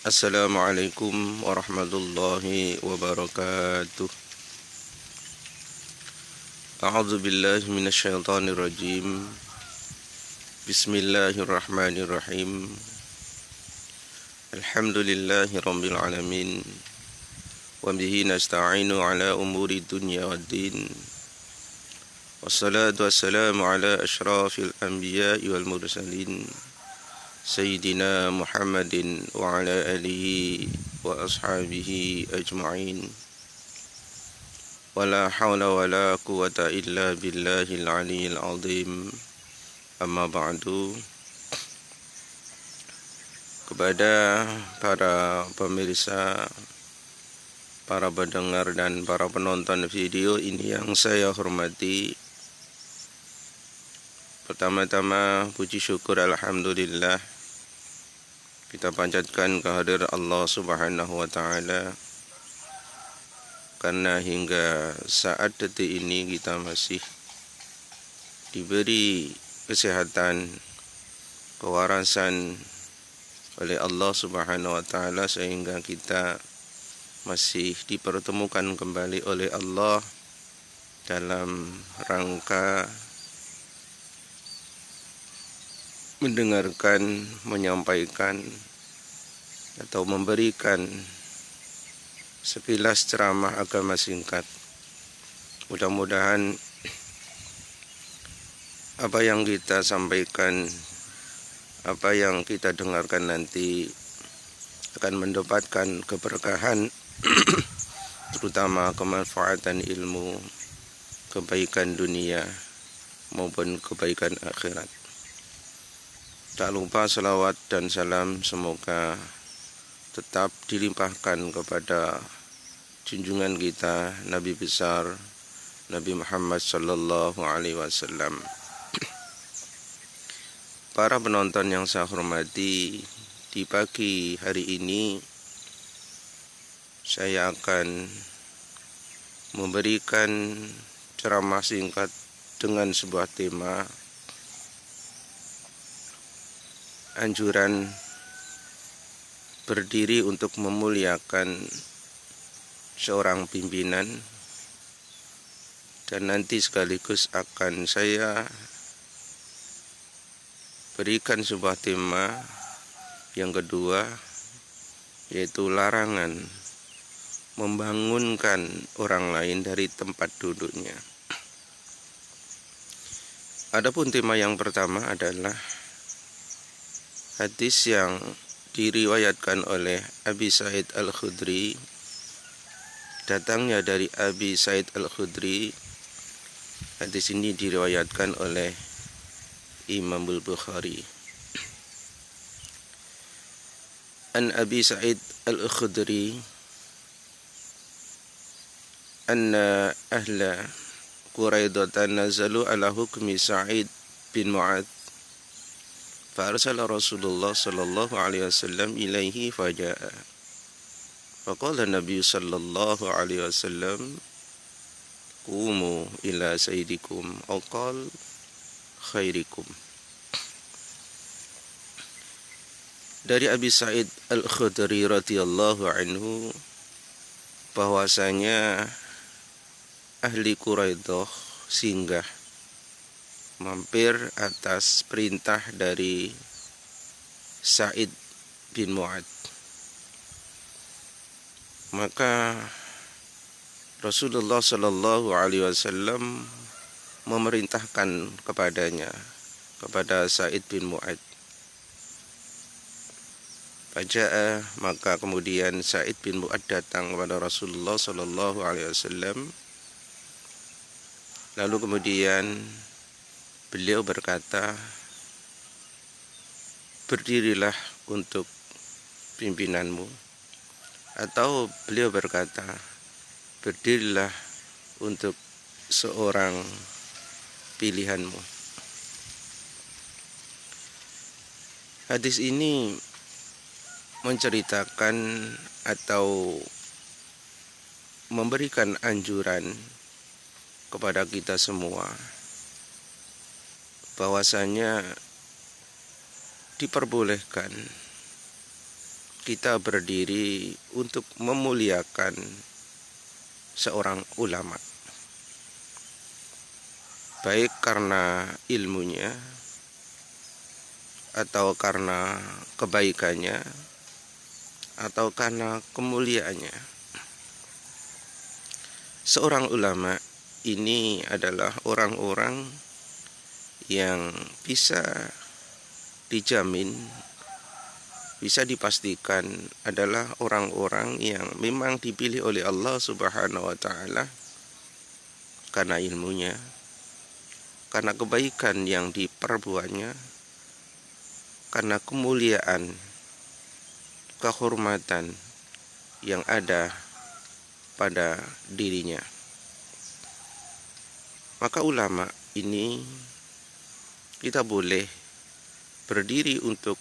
Assalamualaikum warahmatullahi wabarakatuh. A'udzu billahi minasyaitonir rajim. Bismillahirrahmanirrahim. Alhamdulillahi rabbil alamin. Wa bihi nasta'inu ala umuri dunya waddin. Wassalatu wassalamu ala asyrafil anbiya'i wal mursalin. Sayyidina Muhammadin wa ala alihi wa ashabihi ajma'in. Wala hawla wala quwata illa billahil aliyyil azim. Amma ba'du. Kepada para pemirsa, para pendengar dan para penonton video ini yang saya hormati, pertama-tama puji syukur alhamdulillah kita panjatkan kehadirat Allah Subhanahu wa taala, karena hingga saat detik ini kita masih diberi kesehatan, kewarasan oleh Allah Subhanahu wa taala, sehingga kita masih dipertemukan kembali oleh Allah dalam rangka mendengarkan, menyampaikan atau memberikan sekilas ceramah agama singkat. Mudah-mudahan apa yang kita sampaikan, apa yang kita dengarkan nanti akan mendapatkan keberkahan terutama kemanfaatan ilmu, kebaikan dunia maupun kebaikan akhirat. Tak lupa salawat dan salam semoga tetap dilimpahkan kepada junjungan kita Nabi besar Nabi Muhammad sallallahu alaihi wasallam. Para penonton yang saya hormati, di pagi hari ini saya akan memberikan ceramah singkat dengan sebuah tema anjuran berdiri untuk memuliakan seorang pimpinan, dan nanti sekaligus akan saya berikan sebuah tema yang kedua, yaitu larangan membangunkan orang lain dari tempat duduknya. Adapun tema yang pertama adalah hadis yang diriwayatkan oleh Abi Sa'id Al-Khudri, datangnya dari Abi Sa'id Al-Khudri. Hadis ini diriwayatkan oleh Imam Al-Bukhari. An Abi Sa'id Al-Khudri anna ahla Quraidatan nazalu ala hukmi Sa'id bin Mu'adz فأرسل رسول الله صلى الله عليه وسلم إليه فجاء فقال النبي صلى الله عليه وسلم قوموا إلى سيدكم أو قال خيركم. Dari Abi Sa'id Al-Khudri radhiyallahu anhu bahwasanya ahli Quraidah singgah mampir atas perintah dari Sa'id bin Mu'adz. Maka Rasulullah Shallallahu Alaihi Wasallam memerintahkan kepada Sa'id bin Mu'adz. Faja'a, maka kemudian Sa'id bin Mu'adz datang kepada Rasulullah Shallallahu Alaihi Wasallam. Lalu kemudian beliau berkata, berdirilah untuk pimpinanmu. Atau beliau berkata, berdirilah untuk seorang pilihanmu. Hadis ini menceritakan atau memberikan anjuran kepada kita semua bahwasanya diperbolehkan kita berdiri untuk memuliakan seorang ulama, baik karena ilmunya atau karena kebaikannya atau karena kemuliaannya. Seorang ulama ini adalah orang-orang yang bisa dijamin, bisa dipastikan adalah orang-orang yang memang dipilih oleh Allah Subhanahu wa Ta'ala karena ilmunya, karena kebaikan yang diperbuatnya, karena kemuliaan, kehormatan yang ada pada dirinya. Maka ulama ini kita boleh berdiri untuk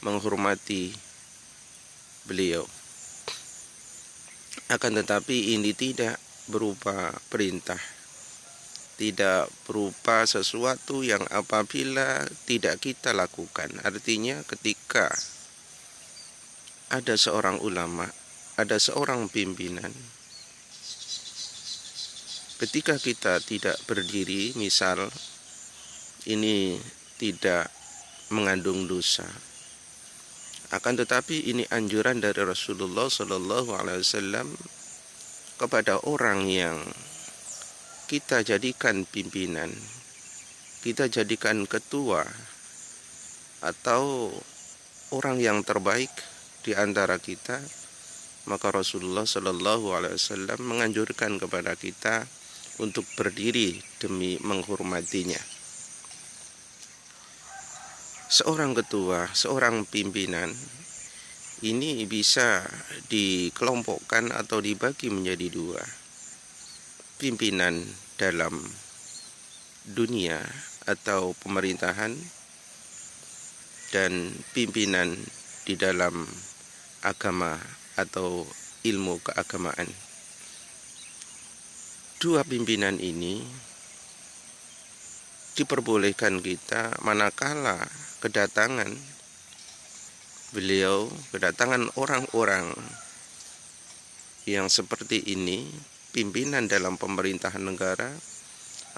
menghormati beliau. Akan tetapi ini tidak berupa perintah, tidak berupa sesuatu yang apabila tidak kita lakukan. Artinya ketika ada seorang ulama, ada seorang pimpinan, ketika kita tidak berdiri, misal ini tidak mengandung dosa. Akan tetapi ini anjuran dari Rasulullah Sallallahu Alaihi Wasallam kepada orang yang kita jadikan pimpinan, kita jadikan ketua, atau orang yang terbaik di antara kita. Maka Rasulullah Sallallahu Alaihi Wasallam menganjurkan kepada kita untuk berdiri demi menghormatinya. Seorang ketua, seorang pimpinan ini bisa dikelompokkan atau dibagi menjadi dua. Pimpinan dalam dunia atau pemerintahan dan pimpinan di dalam agama atau ilmu keagamaan. Dua pimpinan ini diperbolehkan kita manakala kedatangan beliau, kedatangan orang-orang yang seperti ini, pimpinan dalam pemerintahan negara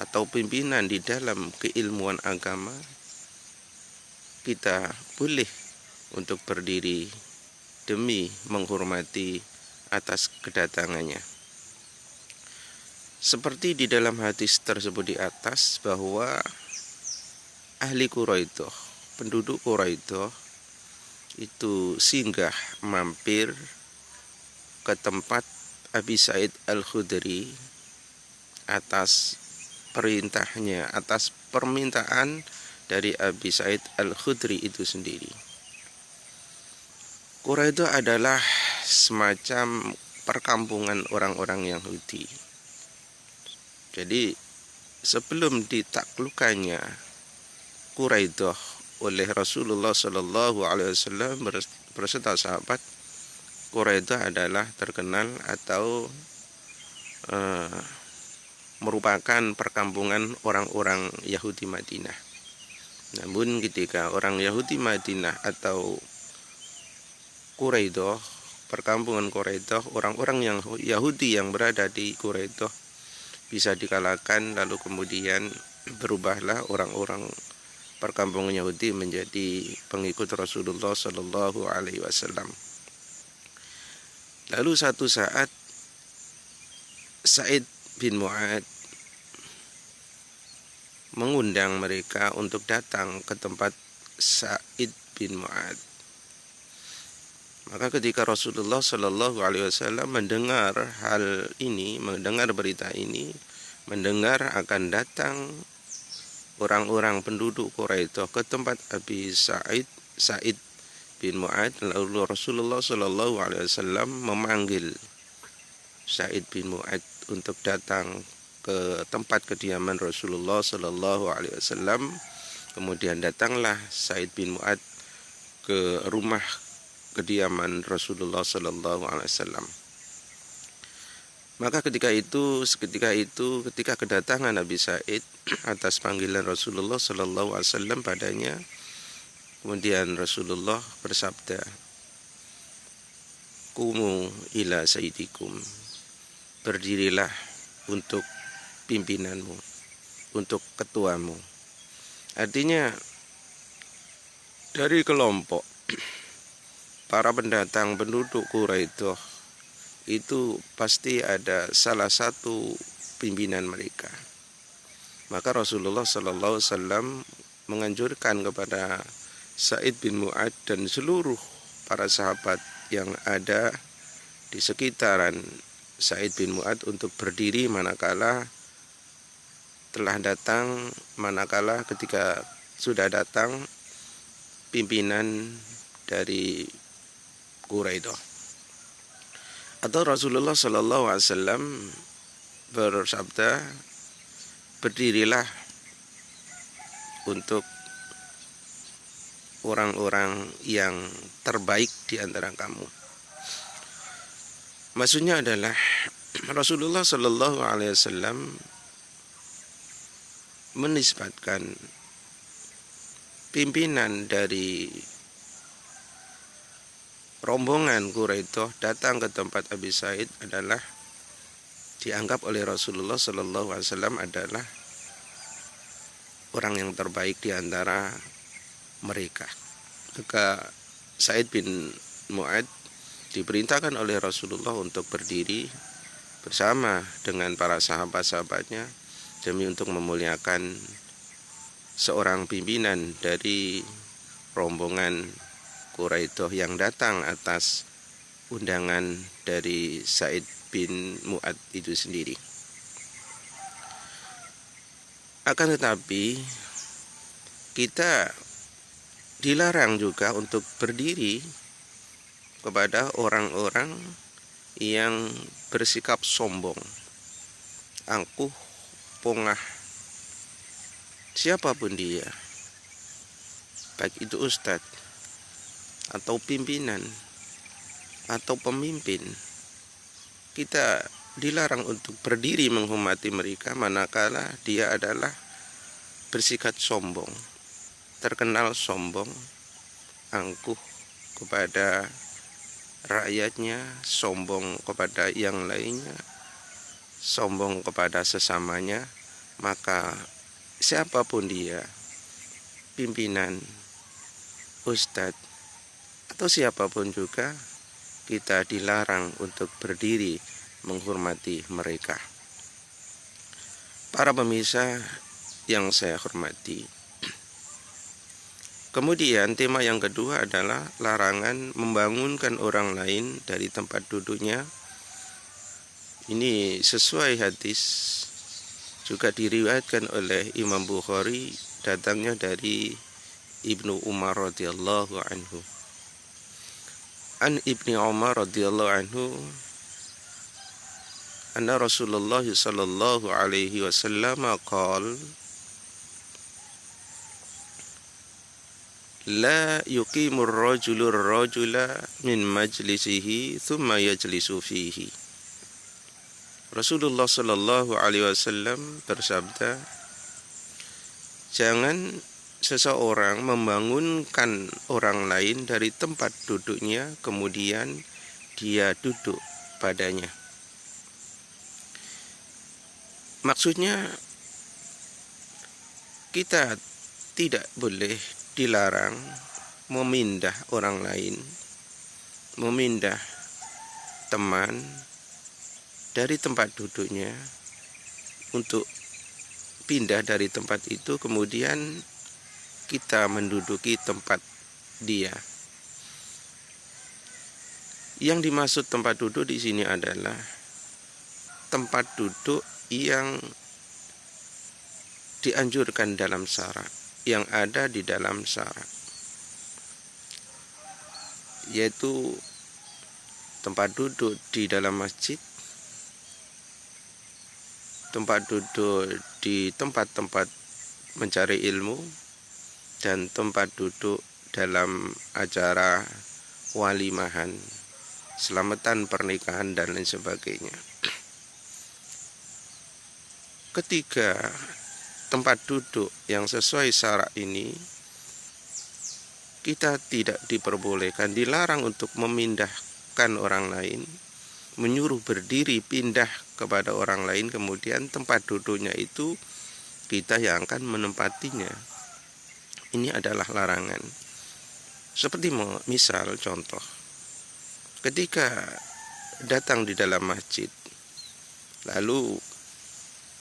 atau pimpinan di dalam keilmuan agama, kita boleh untuk berdiri demi menghormati atas kedatangannya. Seperti di dalam hadis tersebut di atas, bahwa ahli Quraidah, penduduk Quraidah itu singgah mampir ke tempat Abi Sa'id Al-Khudri atas perintahnya, atas permintaan dari Abi Sa'id Al-Khudri itu sendiri. Quraidah adalah semacam perkampungan orang-orang Yahudi. Jadi sebelum ditaklukkannya Quraidah oleh Rasulullah Sallallahu Alaihi Wasallam beserta sahabat, Quraidah adalah terkenal atau merupakan perkampungan orang-orang Yahudi Madinah. Namun ketika orang Yahudi Madinah atau Quraidah, perkampungan Quraidah, orang-orang yang Yahudi yang berada di Quraidah bisa dikalahkan, lalu kemudian berubahlah orang-orang perkampungan Yahudi menjadi pengikut Rasulullah Sallallahu Alaihi Wasallam. Lalu satu saat Sa'id bin Mu'ad mengundang mereka untuk datang ke tempat Sa'id bin Mu'ad. Maka ketika Rasulullah Sallallahu Alaihi Wasallam mendengar hal ini, mendengar berita ini, mendengar akan datang orang-orang penduduk Quraidah ke tempat Abi Sa'id bin Mu'ad, lalu Rasulullah Sallallahu Alaihi Wasallam memanggil Sa'id bin Mu'ad untuk datang ke tempat kediaman Rasulullah Sallallahu Alaihi Wasallam. Kemudian datanglah Sa'id bin Mu'ad ke rumah kediaman Rasulullah Sallallahu Alaihi Wasallam. Maka ketika kedatangan Nabi Sa'id atas panggilan Rasulullah Sallallahu Alaihi Wasallam padanya, Kemudian Rasulullah bersabda, "Qumu ila sayyidikum." Berdirilah untuk pimpinanmu, untuk ketuamu. Artinya dari kelompok para pendatang penduduk Quraisy itu pasti ada salah satu pimpinan mereka. Maka Rasulullah Sallallahu Alaihi Wasallam menganjurkan kepada Sa'id bin Mu'ad dan seluruh para sahabat yang ada di sekitaran Sa'id bin Mu'ad untuk berdiri manakala ketika sudah datang pimpinan dari Quraisy. Atau Rasulullah Sallallahu Alaihi Wasallam bersabda, berdirilah untuk orang-orang yang terbaik di antara kamu. Maksudnya adalah Rasulullah Sallallahu Alaihi Wasallam menisbatkan pimpinan dari rombongan Quraisy datang ke tempat Abi Sa'id adalah dianggap oleh Rasulullah Sallallahu Alaihi Wasallam adalah orang yang terbaik di antara mereka. Maka Sa'id bin Mu'ad diperintahkan oleh Rasulullah untuk berdiri bersama dengan para sahabat-sahabatnya demi untuk memuliakan seorang pimpinan dari rombongan Quraisy yang datang atas undangan dari Sa'id bin Mu'ad itu sendiri. Akan tetapi kita dilarang juga untuk berdiri kepada orang-orang yang bersikap sombong, angkuh, pongah, siapapun dia, baik itu ustadz atau pimpinan atau pemimpin. Kita dilarang untuk berdiri menghormati mereka manakala dia adalah bersikap sombong, terkenal sombong, angkuh kepada rakyatnya, sombong kepada yang lainnya, sombong kepada sesamanya. Maka siapapun dia, pimpinan, ustadz, atau siapapun juga, kita dilarang untuk berdiri menghormati mereka. Para pemirsa yang saya hormati, kemudian tema yang kedua adalah larangan membangunkan orang lain dari tempat duduknya. Ini sesuai hadis, juga diriwayatkan oleh Imam Bukhari, datangnya dari Ibnu Umar radhiyallahu anhu. An Ibni Umar radhiyallahu anhu anna Rasulullah sallallahu alaihi wasallam qala la yuqimur rajulur rajula min majlisihi thumma yajlisu fihi. Rasulullah sallallahu alaihi wasallam bersabda, jangan seseorang membangunkan orang lain dari tempat duduknya kemudian dia duduk padanya. Maksudnya kita tidak boleh dilarang memindah orang lain, memindah teman dari tempat duduknya untuk pindah dari tempat itu kemudian kita menduduki tempat dia. Yang dimaksud tempat duduk di sini adalah tempat duduk yang dianjurkan dalam syara', yang ada di dalam syara', yaitu tempat duduk di dalam masjid, tempat duduk di tempat-tempat mencari ilmu, dan tempat duduk dalam acara walimahan, selamatan pernikahan, dan lain sebagainya. Ketiga tempat duduk yang sesuai syarak ini kita tidak diperbolehkan, dilarang untuk memindahkan orang lain, menyuruh berdiri pindah kepada orang lain, kemudian tempat duduknya itu kita yang akan menempatinya. Ini adalah larangan. Seperti misal contoh, ketika datang di dalam masjid, lalu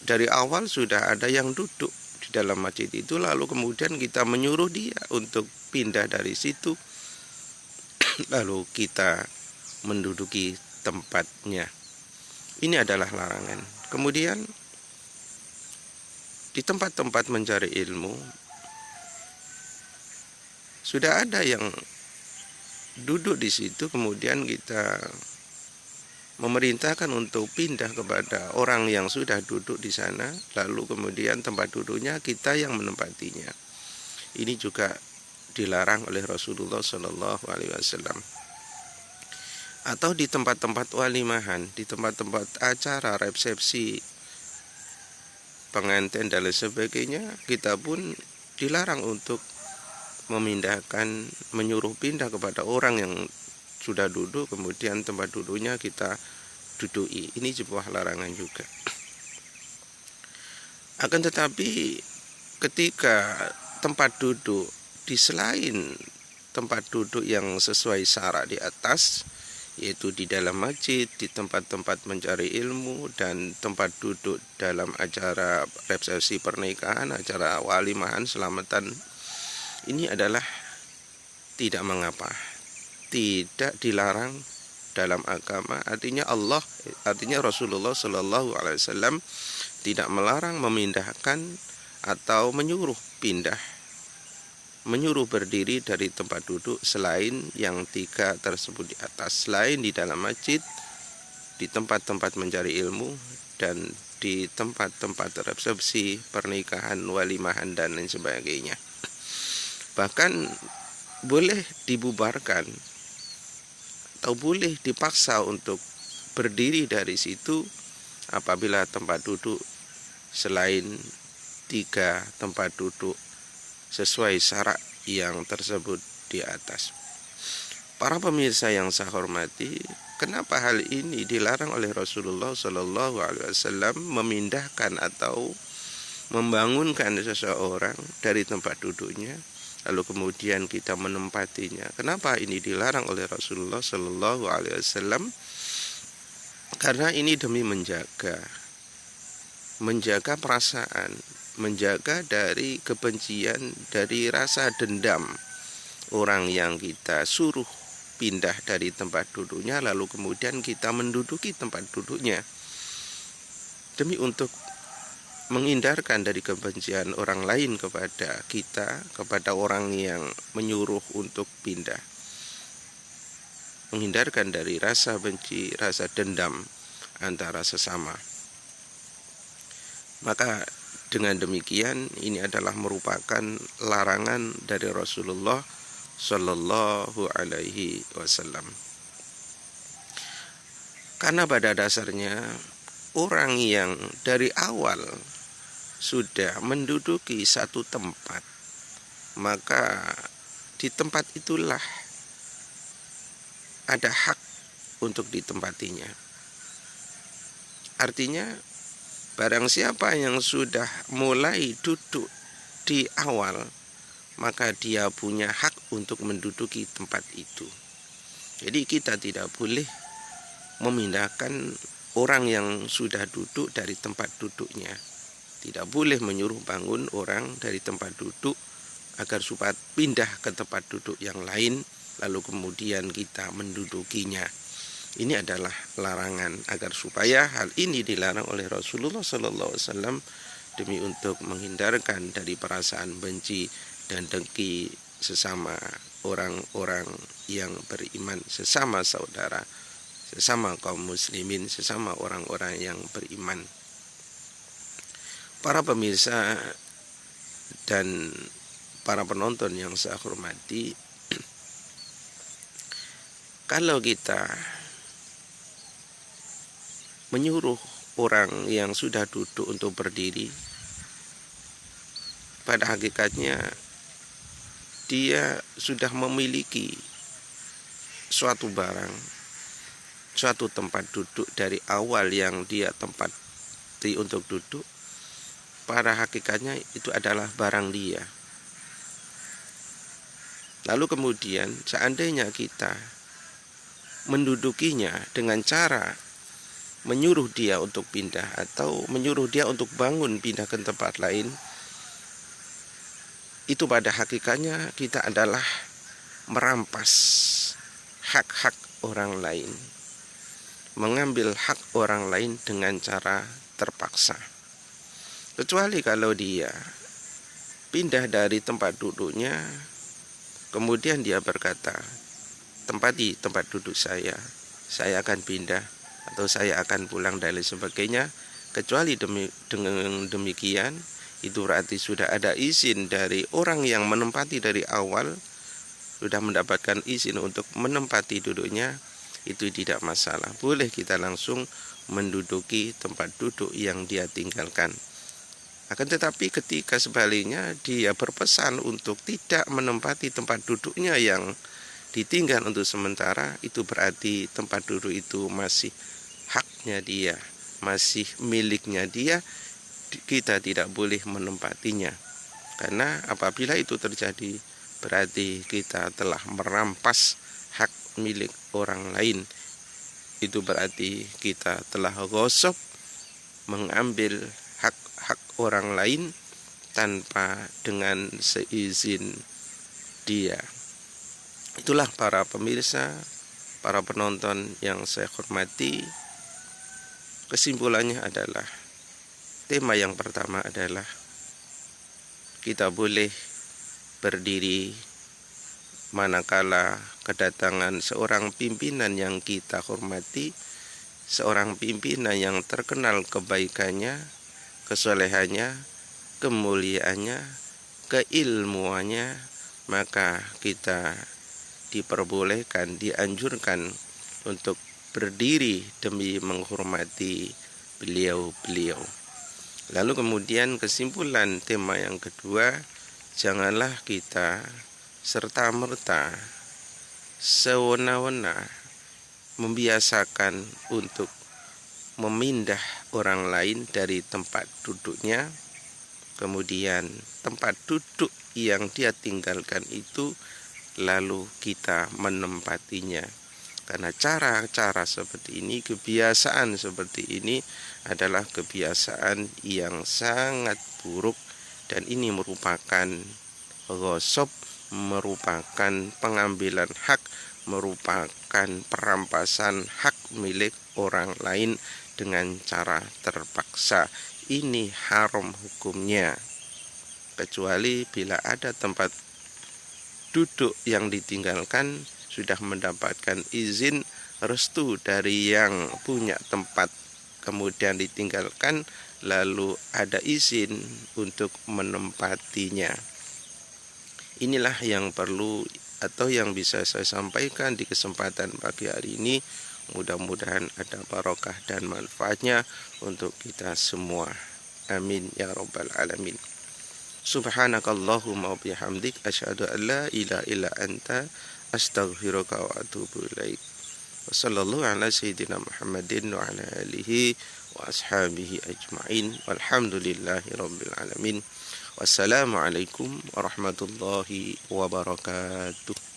dari awal sudah ada yang duduk di dalam masjid itu, lalu kemudian kita menyuruh dia untuk pindah dari situ, lalu kita menduduki tempatnya. Ini adalah larangan. Kemudian di tempat-tempat mencari ilmu sudah ada yang duduk di situ, kemudian kita memerintahkan untuk pindah kepada orang yang sudah duduk di sana, lalu kemudian tempat duduknya kita yang menempatinya. Ini juga dilarang oleh Rasulullah Shallallahu Alaihi Wasallam. Atau di tempat-tempat walimahan, di tempat-tempat acara resepsi pengantin dan lain sebagainya, kita pun dilarang untuk memindahkan, menyuruh pindah kepada orang yang sudah duduk, kemudian tempat duduknya kita duduki. Ini sebuah larangan juga. Akan tetapi ketika tempat duduk di selain tempat duduk yang sesuai syarat di atas, yaitu di dalam masjid, di tempat-tempat mencari ilmu, dan tempat duduk dalam acara resepsi pernikahan, acara walimahan, selamatan, ini adalah tidak mengapa, tidak dilarang dalam agama. Artinya Rasulullah Shallallahu Alaihi Wasallam tidak melarang memindahkan atau menyuruh pindah, menyuruh berdiri dari tempat duduk selain yang 3 tersebut di atas, selain di dalam masjid, di tempat-tempat mencari ilmu, dan di tempat-tempat resepsi pernikahan, walimahan, dan lain sebagainya. Bahkan boleh dibubarkan atau boleh dipaksa untuk berdiri dari situ apabila tempat duduk selain 3 tempat duduk sesuai syarat yang tersebut di atas. Para pemirsa yang saya hormati, kenapa hal ini dilarang oleh Rasulullah Shallallahu Alaihi Wasallam, memindahkan atau membangunkan seseorang dari tempat duduknya, lalu kemudian kita menempatinya? Kenapa ini dilarang oleh Rasulullah Shallallahu Alaihi Wasallam? Karena ini demi menjaga perasaan, menjaga dari kebencian, dari rasa dendam orang yang kita suruh pindah dari tempat duduknya, lalu kemudian kita menduduki tempat duduknya, demi untuk menghindarkan dari kebencian orang lain kepada kita, kepada orang yang menyuruh untuk pindah, menghindarkan dari rasa benci, rasa dendam antara sesama. Maka dengan demikian ini adalah merupakan larangan dari Rasulullah Shallallahu Alaihi Wasallam. Karena pada dasarnya orang yang dari awal sudah menduduki satu tempat, maka di tempat itulah ada hak untuk ditempatinya. Artinya barang siapa yang sudah mulai duduk di awal, maka dia punya hak untuk menduduki tempat itu. Jadi kita tidak boleh memindahkan orang yang sudah duduk dari tempat duduknya. Tidak boleh menyuruh bangun orang dari tempat duduk agar supaya pindah ke tempat duduk yang lain, lalu kemudian kita mendudukinya. Ini adalah larangan, agar supaya hal ini dilarang oleh Rasulullah SAW demi untuk menghindarkan dari perasaan benci dan dengki sesama orang-orang yang beriman, sesama saudara, sesama kaum muslimin, sesama orang-orang yang beriman. Para pemirsa dan para penonton yang saya hormati, kalau kita menyuruh orang yang sudah duduk untuk berdiri, pada hakikatnya dia sudah memiliki suatu barang, suatu tempat duduk dari awal yang dia tempati untuk duduk, pada hakikatnya itu adalah barang dia. Lalu kemudian seandainya kita mendudukinya dengan cara menyuruh dia untuk pindah atau menyuruh dia untuk bangun pindah ke tempat lain, itu pada hakikatnya kita adalah merampas hak-hak orang lain, mengambil hak orang lain dengan cara terpaksa. Kecuali kalau dia pindah dari tempat duduknya, kemudian dia berkata, tempati tempat duduk saya akan pindah atau saya akan pulang dan lain sebagainya. Kecuali dengan demikian, itu berarti sudah ada izin dari orang yang menempati dari awal, sudah mendapatkan izin untuk menempati duduknya, itu tidak masalah. Boleh kita langsung menduduki tempat duduk yang dia tinggalkan. Akan tetapi ketika sebaliknya dia berpesan untuk tidak menempati tempat duduknya yang ditinggal untuk sementara, itu berarti tempat duduk itu masih haknya dia, masih miliknya dia, kita tidak boleh menempatinya. Karena apabila itu terjadi, berarti kita telah merampas hak milik orang lain. Itu berarti kita telah ghosab, mengambil hak orang lain tanpa dengan seizin dia. Itulah para pemirsa, para penonton yang saya hormati. Kesimpulannya adalah, tema yang pertama adalah kita boleh berdiri manakala kedatangan seorang pimpinan yang kita hormati, seorang pimpinan yang terkenal kebaikannya, kesolehannya, kemuliaannya, keilmuannya, maka kita diperbolehkan, dianjurkan untuk berdiri demi menghormati beliau-beliau. Lalu kemudian kesimpulan tema yang kedua, janganlah kita serta-merta sewenang-wenang membiasakan untuk memindah orang lain dari tempat duduknya, kemudian tempat duduk yang dia tinggalkan itu lalu kita menempatinya. Karena cara-cara seperti ini, kebiasaan seperti ini adalah kebiasaan yang sangat buruk, dan ini merupakan ghosab, merupakan pengambilan hak, merupakan perampasan hak milik orang lain dengan cara terpaksa. Ini haram hukumnya, kecuali bila ada tempat duduk yang ditinggalkan sudah mendapatkan izin restu dari yang punya tempat, kemudian ditinggalkan, lalu ada izin untuk menempatinya. Inilah yang perlu atau yang bisa saya sampaikan di kesempatan pagi hari ini. Mudah-mudahan ada barokah dan manfaatnya untuk kita semua. Amin ya rabbal alamin. Subhanakallahumma wa bihamdik, asyhadu an la ilaha illa anta, astaghfiruka wa atubu ilaik. Wassallallahu ala sayyidina Muhammadin wa ala alihi wa ashabihi ajma'in. Walhamdulillahi rabbil alamin. Wassalamualaikum warahmatullahi wabarakatuh.